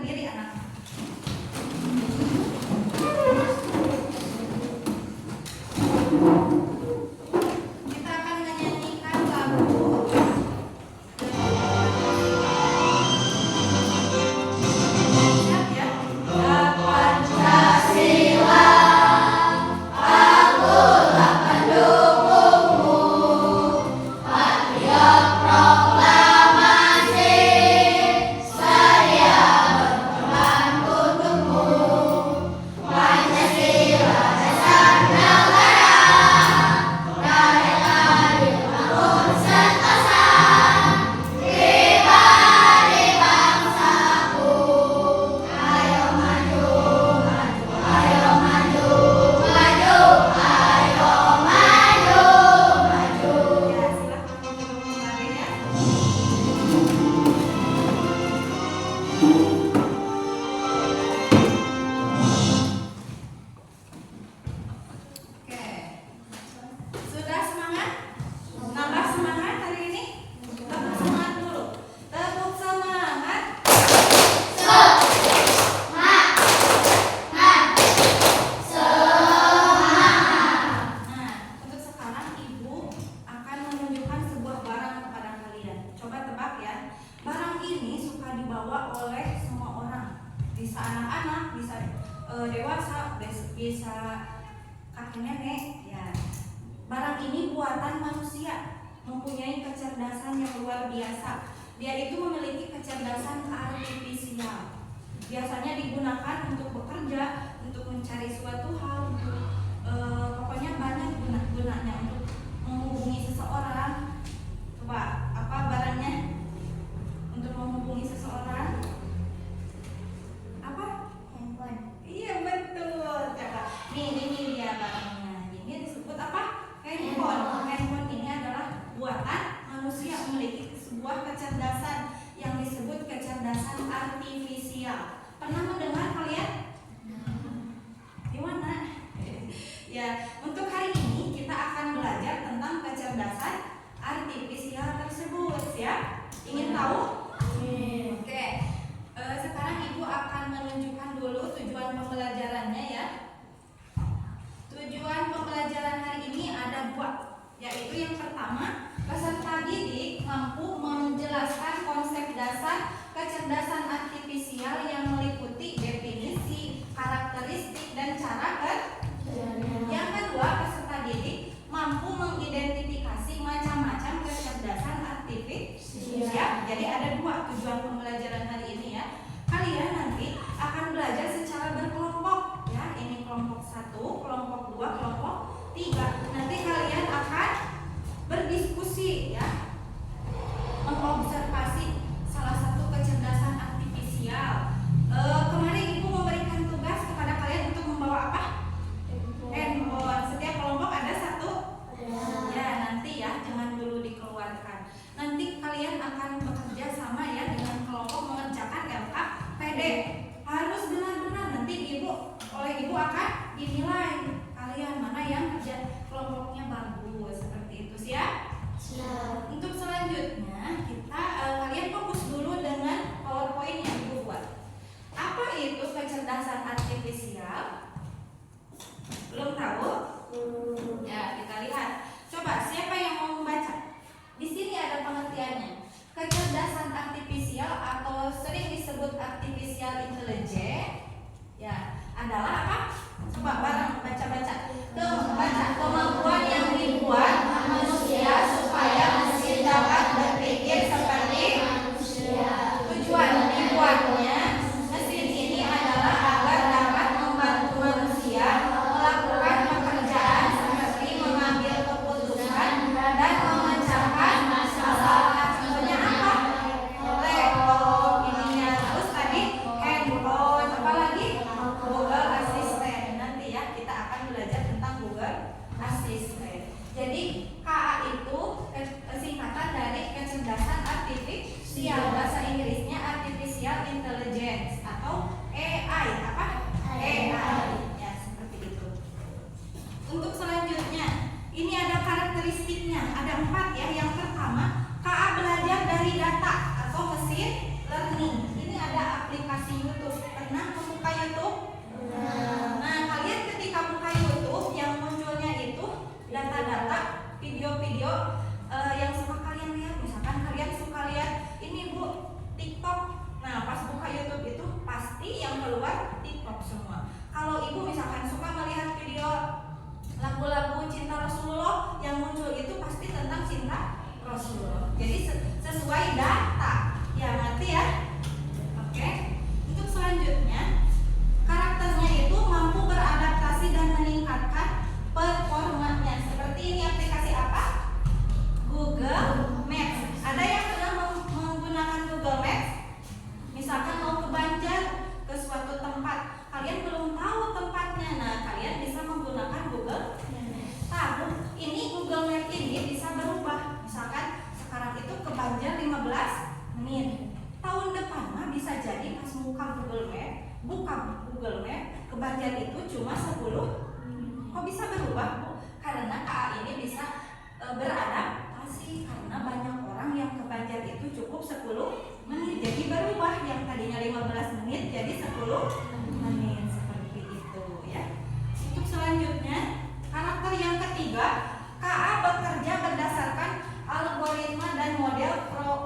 berdiri anak. Kita akan menyanyikan lagu. Siap ya? Pancasila, akulah pendukungmu, patriot proklamasi, saya berkorban untukmu. Pancasila dasar negara, mereka dibangun sentosa, pribadi bangsaku. Ayo maju, maju, ayo maju, maju, ayo maju, maju. Ya, silakan kembali ya. Oke. Sudah semangat? Nambah semangat hari ini? Tepuk semangat dulu. Tepuk semangat. Nah, untuk sekarang Ibu akan menunjukkan sebuah barang kepada kalian. Coba tebak ya. Barang ini suka dibawa oleh semua orang. Bisa anak-anak, bisa dewasa, bisa kakek nenek. Ya. Barang ini buatan manusia, mempunyai kecerdasan yang luar biasa. Dia itu memiliki kecerdasan artifisial. Biasanya digunakan untuk bekerja, untuk mencari suatu hal, untuk pokoknya banyak gunanya untuk menghubungi seseorang. Coba apa barangnya? Untuk menghubungi seseorang? Apa? Handphone. Iya betul. Coba. Ini dia barangnya. Ini disebut apa? Handphone. Handphone ini adalah buatan manusia, memiliki sebuah kecerdasan yang disebut kecerdasan artifisial. Pernah mendengar kalian? Di mana? Ya, untuk hari ini kita akan belajar tentang kecerdasan artifisial tersebut ya. Ingin tahu? Oke. Sekarang Ibu akan menunjukkan dulu tujuan pembelajarannya ya. Tujuan pembelajaran hari ini ada dua, yaitu yang pertama, peserta didik mampu menjelaskan konsep dasar kecerdasan artifisial yang meliputi definisi, karakteristik, dan cara kerja. Yang kedua, peserta didik mampu mengidentifikasi macam-macam kecerdasan artifisial. Jadi ada dua tujuan pembelajaran hari ini ya. Kalian nanti akan belajar secara berkelompok ya. Ini kelompok 1, kelompok 2, kelompok 3. Nanti kalian akan berdiskusi ya, mengobservasi salah satu kecerdasan artifisial. Kemarin Ibu memberikan tugas kepada kalian untuk membawa apa? Handphone. Setiap kelompok ada satu. Ya, nanti ya, jangan dulu dikeluarkan. Nanti kalian akan bekerja sama ya dengan kelompok mengerjakan LKPD. Harus benar-benar nanti oleh Ibu akan dinilai kalian mana yang kerja kelompoknya bagus, seperti itu ya. Untuk selanjutnya kalian fokus dulu dengan PowerPoint yang Ibu buat. Apa itu kecerdasan artifisial? Belum tahu? Ya, kita lihat. Coba siapa yang mau membaca? Di sini ada pengertiannya. Kecerdasan artifisial atau sering disebut artificial intelligence ya, adalah apa? Coba bareng baca-baca. Baca kemampuan yang dibuat manusia supaya mesin dapat berpikir seperti manusia. Tujuan dibuatnya mesin ini adalah agar dapat membantu manusia melakukan pekerjaan seperti mengambil keputusan dan memecahkan masalah. Contohnya apa? Laptop ininya. Terus tadi handphone Pernah membuka YouTube? Nah, kalian ketika buka YouTube yang munculnya itu data-data, video-video yang suka kalian lihat. Misalkan kalian suka lihat ini Bu, TikTok. Nah, pas buka YouTube itu pasti yang keluar TikTok semua. Kalau ibu misalkan suka melihat video lagu-lagu cinta Rasulullah, yang muncul itu pasti tentang cinta Rasulullah. Jadi sesuai data. Ya, ngerti ya? Oke. Untuk selanjutnya, karakternya itu mampu beradaptasi dan meningkatkan performanya. Seperti ini, aplikasi apa? Google Maps. Ada yang pernah menggunakan Google Maps? Misalkan mau ke Banjar, ke suatu tempat, kalian belum tahu tempatnya. Nah, kalian bisa menggunakan Google Maps. Tahu, ini Google Maps ini bisa berubah. Misalkan sekarang itu ke Banjar 15 menit. Tahun depan mah bisa jadi pas buka Google Maps ke Banjar itu cuma 10. Kok bisa berubah, Bu? Karena KA ini bisa beradaptasi, karena banyak orang yang ke Banjar itu cukup 10 menit. Jadi berubah, yang tadinya 15 menit jadi 10 menit, seperti itu ya. Untuk selanjutnya, karakter yang ketiga, KA bekerja berdasarkan algoritma dan model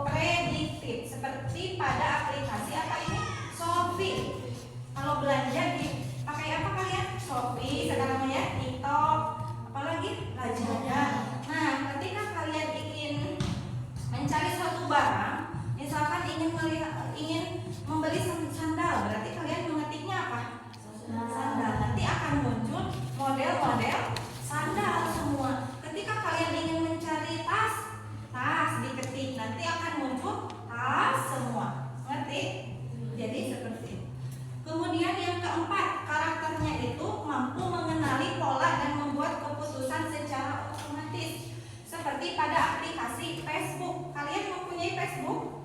prediktif. Seperti pada aplikasi apa ini? Shopee. Kalau belanja pakai apa kalian? Shopee, sekarang ya TikTok, apalagi Lazada. Nah, ketika kalian ingin mencari suatu barang, misalkan ingin membeli sandal, berarti kalian mengetiknya apa? Sandal. Nanti akan muncul model-model sandal semua. Ketika kalian ingin mencari tas diketik, nanti akan muncul tas semua. Ngerti? Jadi seperti itu. Kemudian yang keempat, karakternya itu mampu mengenali pola dan membuat keputusan secara otomatis. Seperti pada aplikasi Facebook. Kalian mempunyai Facebook?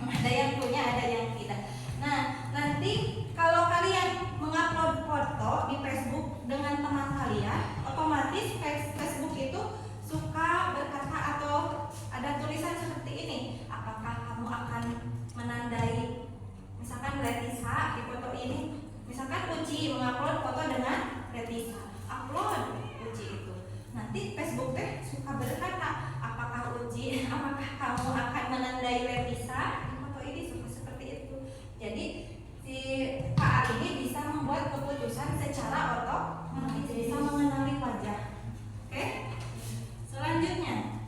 Ada yang punya, ada yang tidak. Nah, nanti kalau kalian mengupload foto di Facebook dengan teman kalian, otomatis Facebook itu suka berkata atau ada tulisan seperti ini. Apakah kamu akan menandai, misalkan Retisa di foto ini, misalkan Uci mengupload foto dengan Retisa, upload Uci itu. Nanti Facebook teh suka berkata, apakah kamu akan menandai Retisa di foto ini, suka seperti itu. Jadi si KA ini bisa membuat keputusan secara otomatis, bisa mengenali wajah. Oke? Selanjutnya,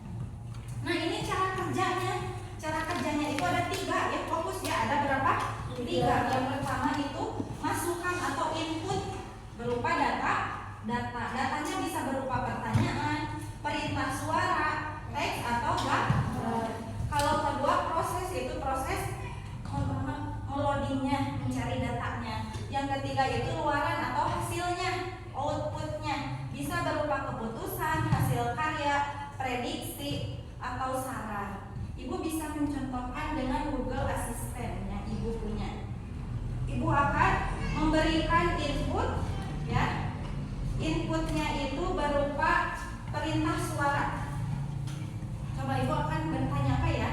nah ini cara kerjanya. Cara kerjanya itu ada 3 ya, fokus ya. Ada berapa? 3. Yang pertama itu masukan atau input berupa datanya bisa berupa pertanyaan, perintah suara, teks atau gambar. Kalau kedua proses itu proses meloadingnya, mencari datanya. Yang ketiga itu luaran atau hasilnya, outputnya, bisa berupa keputusan, hasil karya, prediksi atau saran. Ibu bisa mencontohkan dengan Google Assistant yang ibu punya. Ibu akan memberikan input ya. Inputnya itu berupa perintah suara. Coba ibu akan bertanya apa ya?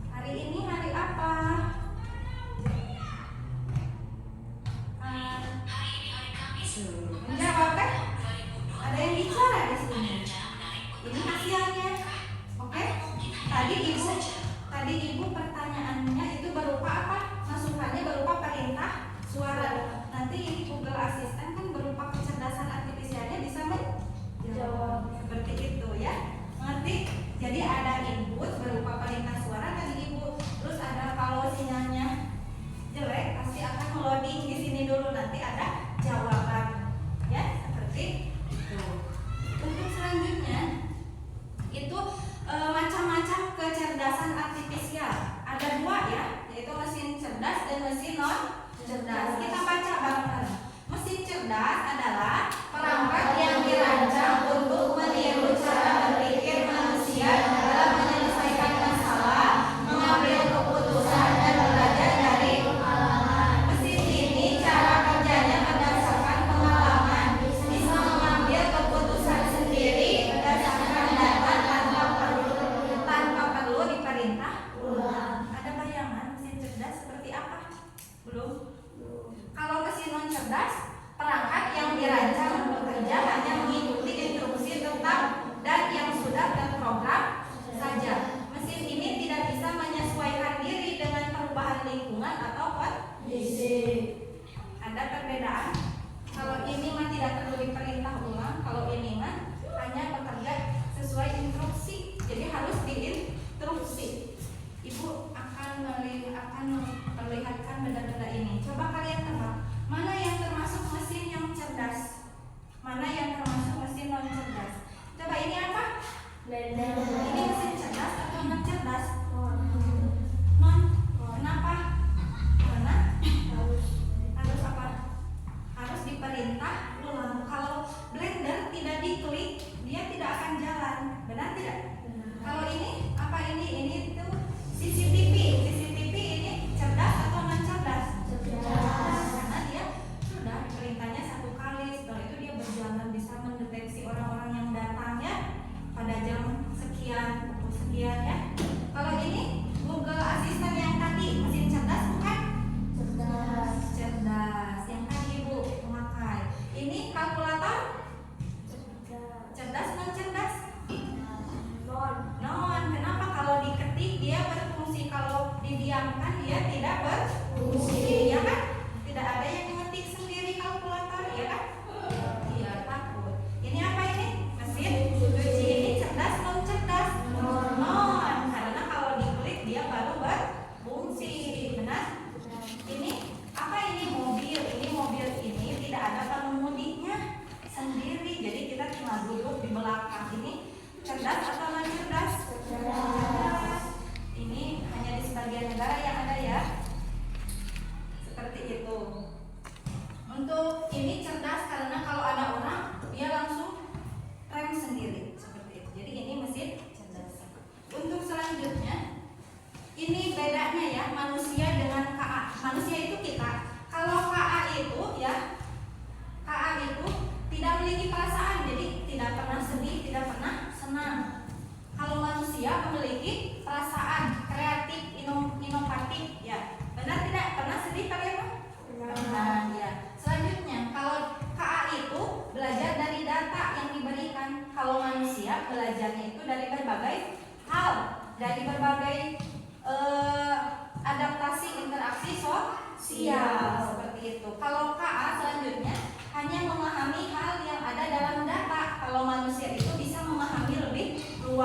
Hari ini hari apa? Menjawab kan? Ada yang bicara di sini. Ini hasilnya. Oke? Tadi ibu pertanyaannya itu berupa apa? Masukannya berupa perintah suara. Nanti ini Google Assistant kan berupa kecerdasan artifisialnya bisa menjawab seperti itu ya. Mengerti? Jadi ada input berupa perintah suara tadi ibu. Terus ada kalau sinyalnya jelek pasti akan meloading di sini dulu, nanti ada jawaban ya, seperti itu. Untuk selanjutnya itu macam-macam kecerdasan artifisial. Ada 2 ya, yaitu mesin cerdas dan mesin non cerdas. Kita baca bareng-bareng. Mesin cerdas adalah perangkat yang dirancang untuk meniru cara berpikir manusia dalam menyelesaikan masalah, mengambil keputusan dan belajar dari pengalaman. Mesin ini cara kerjanya berdasarkan pengalaman, bisa mengambil keputusan sendiri berdasarkan data tanpa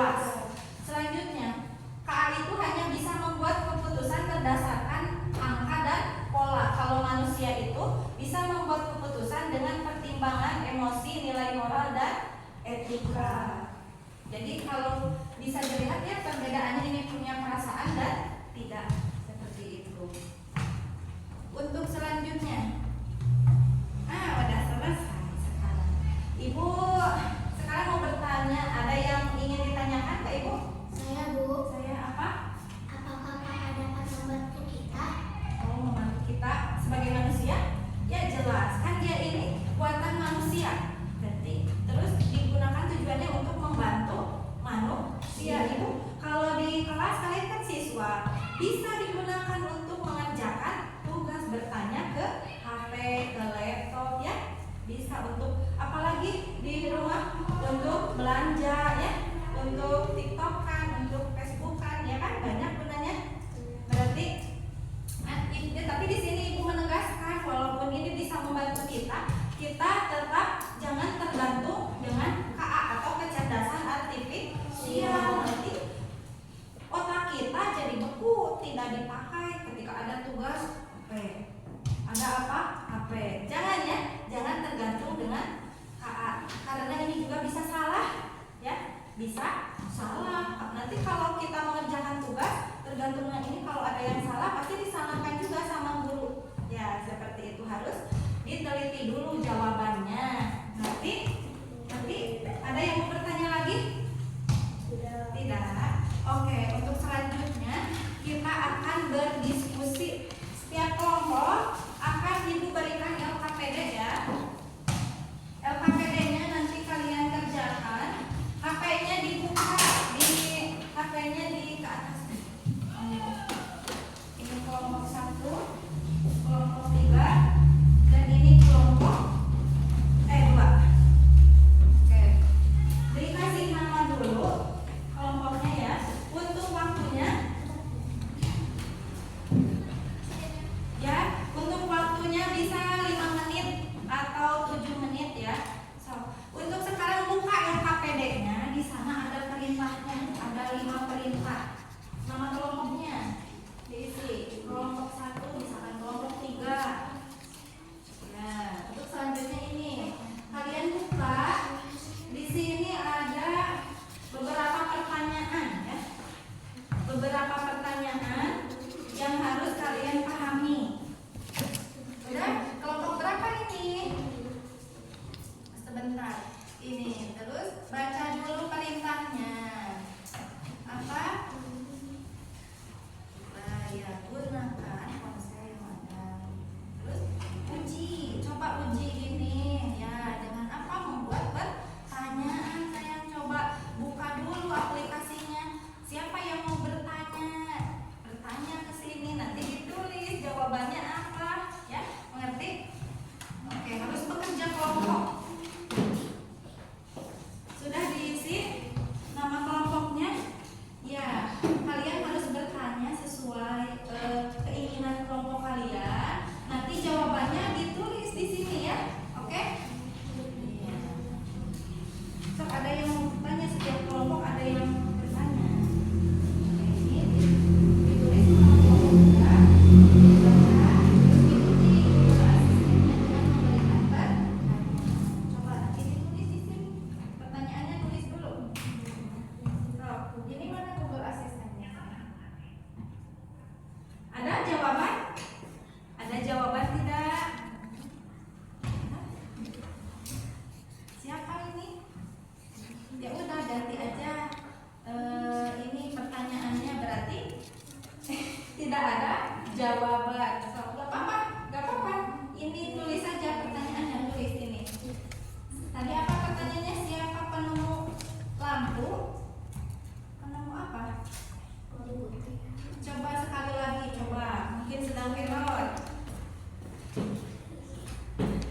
jelas. Selanjutnya, KA itu hanya bisa membuat keputusan berdasarkan angka dan pola. Kalau manusia itu bisa membuat keputusan dengan pertimbangan emosi, nilai moral, dan etika. Jadi kalau bisa dilihat ya perbedaannya, ini punya perasaan dan tidak, seperti itu. Untuk selanjutnya, udah selesai sekarang. Ibu sekarang mau bertanya, ada yang ingin ditanyakan ke Ibu? Saya, Bu. Saya apa? Apakah KA dapat membantu kita? Oh, membantu kita sebagai manusia? Ya jelas, kan dia ini buatan manusia. Berarti terus digunakan tujuannya untuk membantu manusia. Ibu, kalau di kelas kalian kan siswa, bisa digunakan untuk mengerjakan tugas, bertanya ke HP, ke laptop ya. Bisa untuk apalagi di rumah, untuk belanja ya, untuk TikTokan, untuk Facebookan ya kan, banyak gunanya. Berarti tapi di sini Ibu menegaskan walaupun ini bisa membantu kita, kita tetap jangan tergantung dengan KA atau kecerdasan artifisial. Nanti otak kita jadi beku, tidak dipakai ketika ada tugas HP. Ada apa? HP. Jangan ya, jangan tergantung dengan KA, karena ini juga bisa salah ya, bisa salah. Nanti kalau kita mengerjakan tugas tergantung dengan ini, kalau ada yang salah pasti disalahkan juga sama guru ya. Seperti itu, harus diteliti dulu jawabannya. Nanti ada yang mau bertanya lagi? Tidak. Oke, untuk selanjutnya kita akan berdiskusi. Setiap kelompok akan Ibu berikan LKPD ya. LKPD-nya nanti kalian kerjakan. HP-nya dibuka, HP-nya di ke atas. Ini kelompok 1, kelompok 3, dan ini kelompok 2. Oke. Dikasih nama dulu kelompoknya ya. Untuk waktunya ya, untuk waktunya bisa 5 menit atau 7 menit ya. Untuk sekarang buka LKPD-nya, di sana ada perintahnya, ada 5 perintah. Nama kelompoknya diisi. Kelompok 1 misalkan kelompok 3. Ya, untuk selanjutnya ini kalian buka. Di sini ada beberapa pertanyaan ya. Beberapa pertanyaan yang harus kalian pahami. Udah, kelompok berapa ini? Sebentar. Ini terus baca dulu perintahnya. Apa? Ya, gunakan ponsel yang ada. Terus uji, coba uji ini ya, dengan apa? Membuat pertanyaan. Saya coba buka dulu aplikasinya. Siapa yang mau bertanya? Bertanya ke sini, nanti ditulis jawabannya apa ya. Mengerti? Oke, harus bekerja kelompok. Sudah diisi nama kelompoknya? Ya, kalian harus bertanya sesuai keinginan kelompok kalian. Nanti jawabannya ditulis di sini ya. Oke? Iya. So, ada yang mau bertanya, setiap kelompok ada yang bertanya. Oke, ini ditulis nama kelompoknya. Dibaca, terus diikuti guru asistennya dengan memberikan pertanyaan. Coba nanti ditulis di sini. Pertanyaannya tulis dulu. Ini mana Google Asistennya? Ada jawaban? Ada jawaban tidak? Siapa ini? Ya udah, ganti aja. Ini pertanyaannya berarti tidak ada jawaban. So, gak apa-apa, gak apa-apa. Ini tulis saja pertanyaannya, tulis ini. Tadi apa pertanyaannya? Siapa penemu lampu? Penemu apa? Coba sekali lagi, coba. Mungkin sedang error.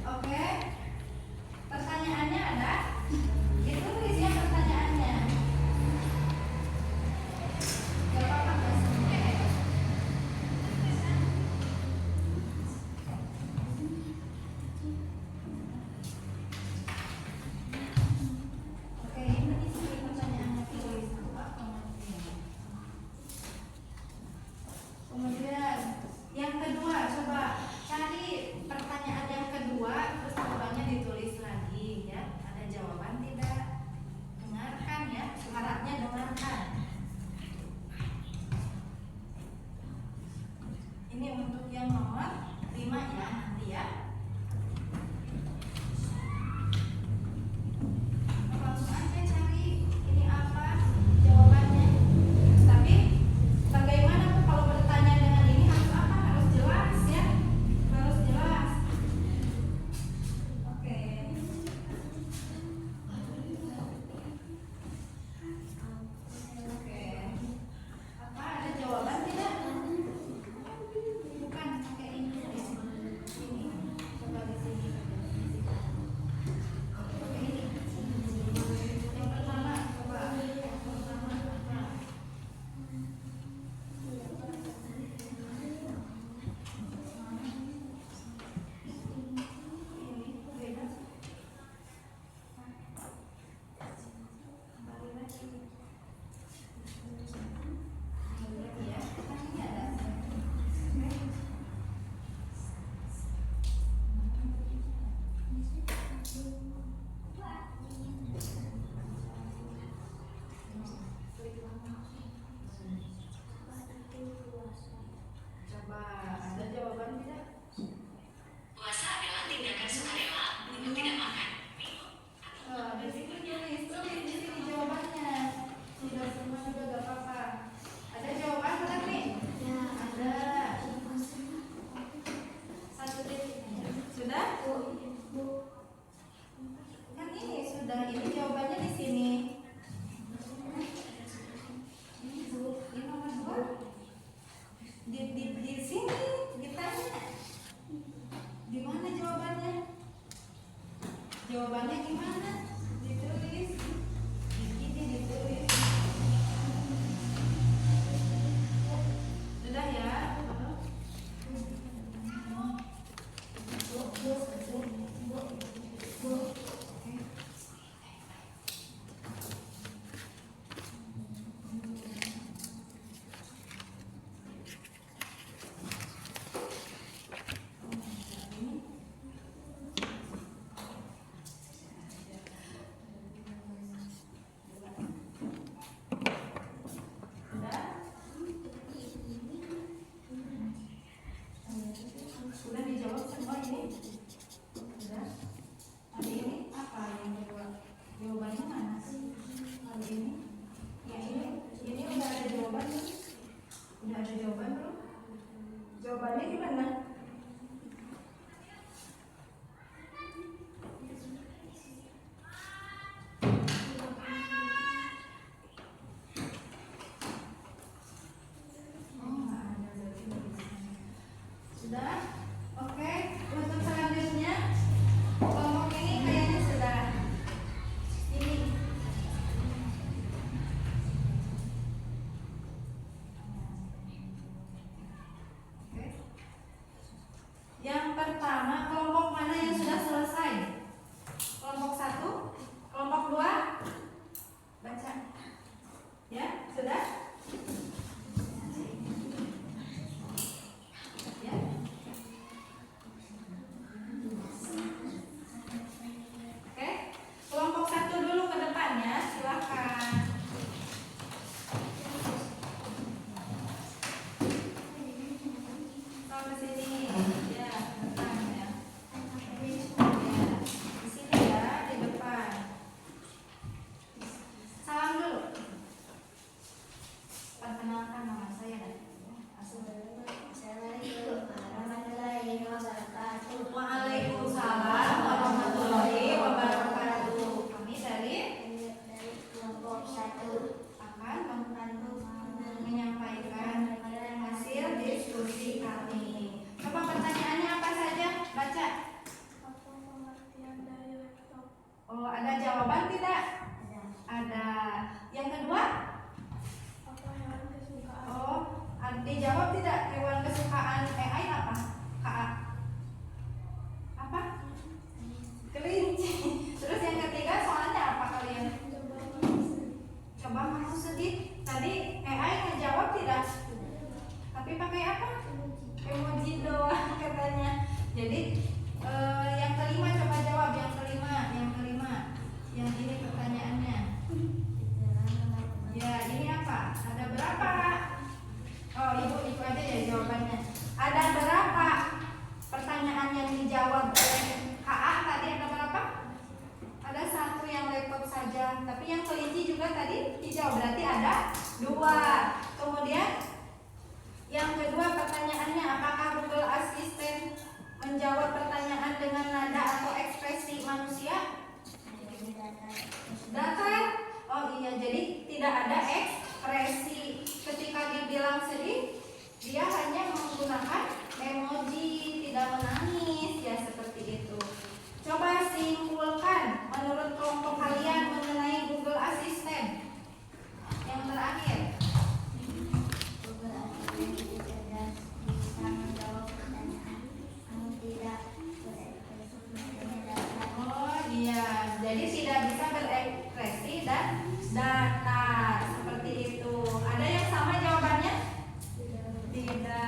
Oke. Pertanyaannya ada? Ditulis ya pertanyaannya. Gak apa-apa, gak sampai. Oke, ini isi pertanyaannya tulis. jawabannya gimana? Ditulis. Ini ditulis. Sudah ya? Sudah dijawab semua ini? Sudah? Ada ini apa yang kedua? Jawabannya mana sih? Ada ini? Ya ini udah ada jawaban belum? Udah ada jawaban belum? Jawabannya gimana? Sudah? Oke, untuk selanjutnya kelompok ini kayaknya sudah ini. Oke. Yang pertama, kelompok mana yang sudah selesai? Kelompok 1, kelompok 2, baca. Ya, sudah? Ya. Oke, kelompok 1 dulu ke depannya, silakan. Ke sini, ya, depan ya. Ya, di sini ya, di depan. Salam dulu. Perkenalkan nama saya dan Assalamualaikum warahmatullahi wabarakatuh. Waalaikumsalam warahmatullahi wabarakatuh. Kami dari Kelompok 1 akan menyampaikan hasil diskusi kami. Coba pertanyaannya apa saja? Baca. Apa pengertian dari laptop? Oh, ada jawaban tidak? Ada. Yang kedua? Apa hewan kesukaan? Oh, dijawab tidak? Hewan kesukaan AI apa? KA. Apa? Kelinci. Terus yang ketiga soalnya apa kalian? Coba masuk sedih. Tadi AI ngejawab tidak? Tapi pakai apa? Emoji doang katanya. Jadi yang kelima coba jawab. Yang kelima. Yang ini pertanyaannya. Ya, ini apa? Ada berapa? Oh, ibu aja ya jawabannya. Ada berapa pertanyaan yang dijawab oleh KA tadi? Ada berapa? Ada 1 yang laptop saja. Tapi yang kelinci juga tadi dijawab. Berarti ada 2. Kemudian yang kedua pertanyaannya, apakah Google Assistant menjawab pertanyaan dengan nada atau ekspresi manusia? Datar. Oh iya, jadi tidak ada ekspresi. Ketika dibilang sedih, dia hanya menggunakan emoji, tidak menangis, ya seperti itu. Coba simpulkan menurut kelompok kalian mengenai Google Assistant. Yang terakhir. Google Assistant cerdas, bisa menjawab pertanyaan, namun tidak berekspresi. Oh iya, jadi tidak bisa berekspresi dan datar seperti itu. Ada yang sama jawabannya? Tidak.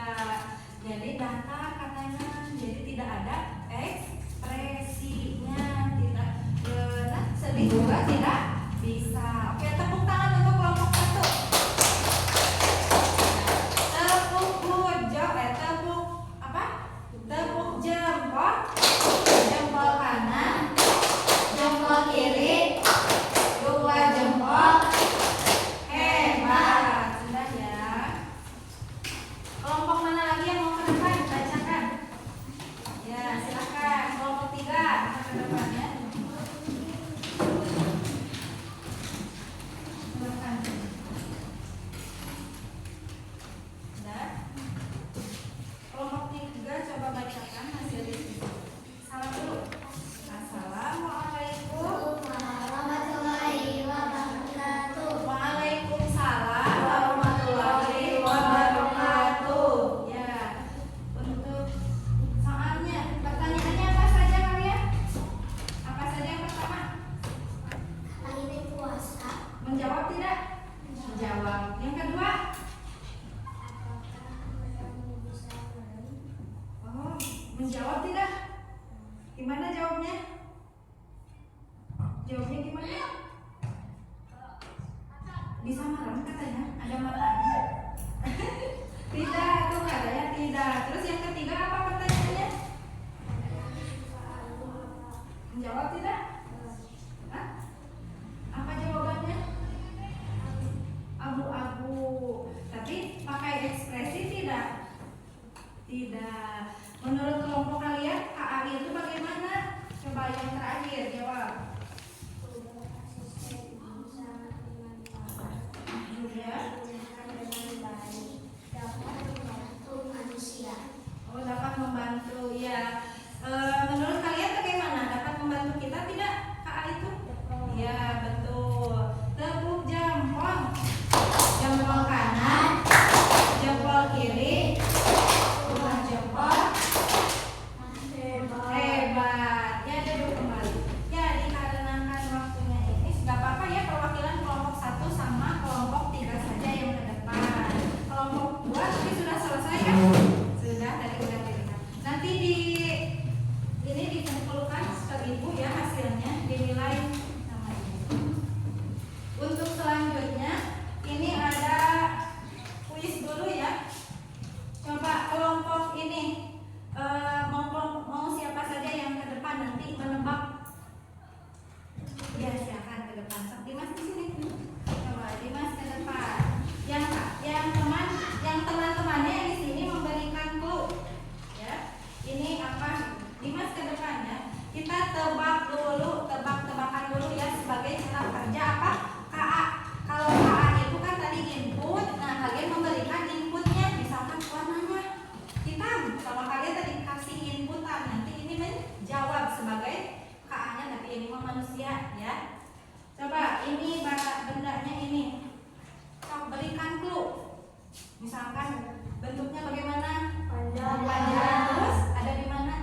Misalkan bentuknya bagaimana? Panjang. Panjang. Terus ada di mana?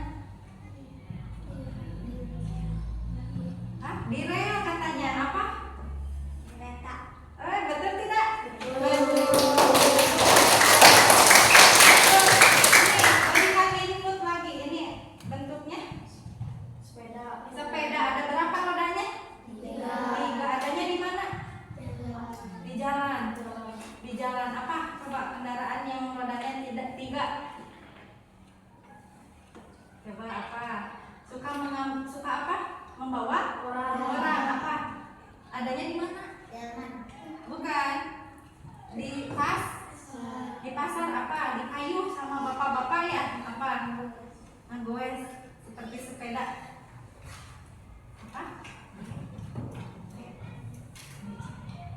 Hah? Di rel katanya. Apa? Kereta. Betul tidak? Betul. Berikan input lagi. Ini bentuknya Sepeda. sepeda. Ada berapa rodanya? 3. Adanya di mana? Di jalan. Di jalan apa? Coba kendaraan yang rodanya tidak 3. Coba apa? Suka apa? Membawa orang apa? Adanya di mana? Jalan. Bukan. Di pasar apa? Di kayu sama bapak-bapak ya? Apa? Ngegoes seperti sepeda. Apa?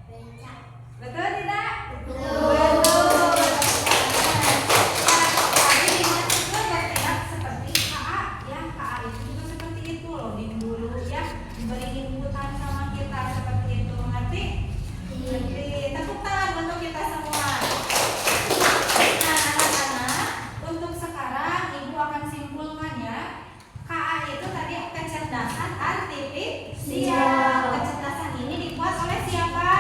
Beca. Betul tidak? Betul. Tadi diingat juga bertindak seperti KA. Ya, KA itu juga seperti itu loh. Dulu ya diberi inputan sama kita seperti itu. Mengerti? Mengerti. Tepuk tangan untuk kita semua. Nah, anak-anak, untuk sekarang Ibu akan simpulkan ya. KA itu tadi kecerdasan artifisial. Kecerdasan ini dibuat oleh siapa?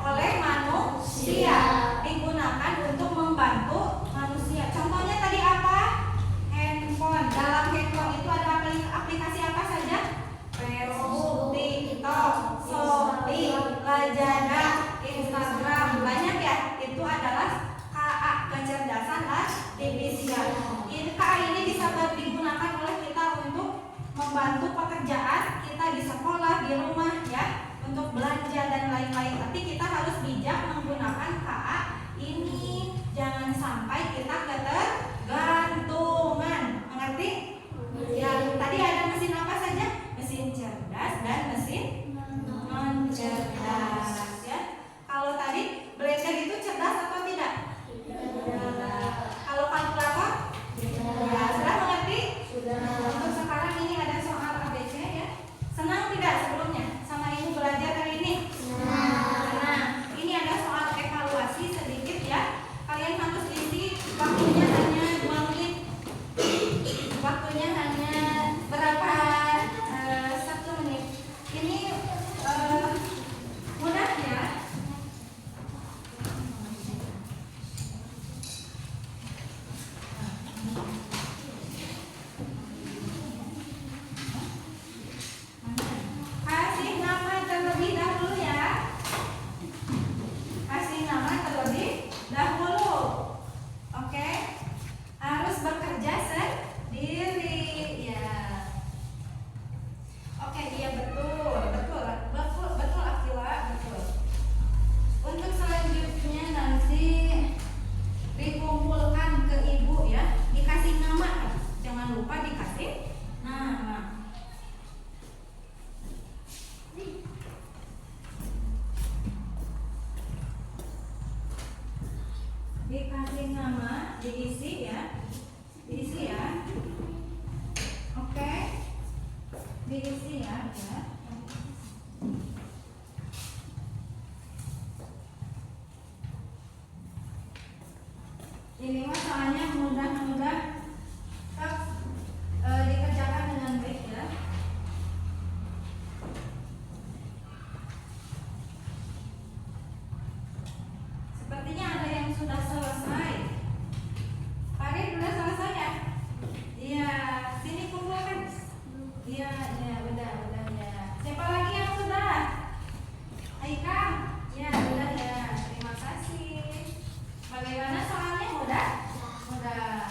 Oleh manusia. Digunakan untuk membantu manusia. Contohnya tadi apa? Handphone. Dalam handphone itu ada aplikasi apa saja? Facebook, TikTok, Shopee, Lazada, Instagram. Banyak ya? Itu adalah KA, kecerdasan artifisial. KA ini bisa digunakan oleh kita untuk membantu pekerjaan kita di sekolah, di rumah ya, untuk belanja dan lain-lain. Tapi kita harus bijak menggunakan KA ini. Jangan sampai kita ketergantungan. Mengerti? Ya, tadi ada mesin apa saja? Mesin cerdas dan mesin non-cerdas ya. Kalau tadi blender itu cerdas atau tidak? Kalau kalkulator? Ya, sudah mengerti? Untuk sekarang ini ada soal ABC ya. Senang tidak sebelumnya sama Ibu belajar hari ini? Nah, ini ada soal evaluasi sedikit ya. Kalian harus isi waktunya hanya 2 menit. Waktunya hanya berapa? 1 menit. Ini mudah ya. Kasih nama terlebih dahulu ya. Kasih nama terlebih dahulu. Oke. Harus bekerja sendiri ya. Oke, iya betul. Betul Akila, betul. Untuk selanjutnya nanti dikumpulkan ke Ibu ya. Dikasih nama. Jangan lupa dikasih nama. Dikasih nama, diisi ya. Diisi ya. Oke. Diisi ya, ya. Ini mah soalnya mudah-mudah dikerjakan dengan baik ya. Sepertinya ada yang sudah selesai. Farid sudah selesai ya? Iya, sini kumpulkan. Iya, udah ya. Siapa lagi yang sudah? Aika? Ya, udah ya. Terima kasih. Bagaimana soalnya? Mudah? Mudah.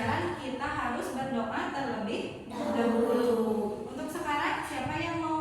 pelajaran kita harus berdoa terlebih dahulu. Untuk sekarang siapa yang mau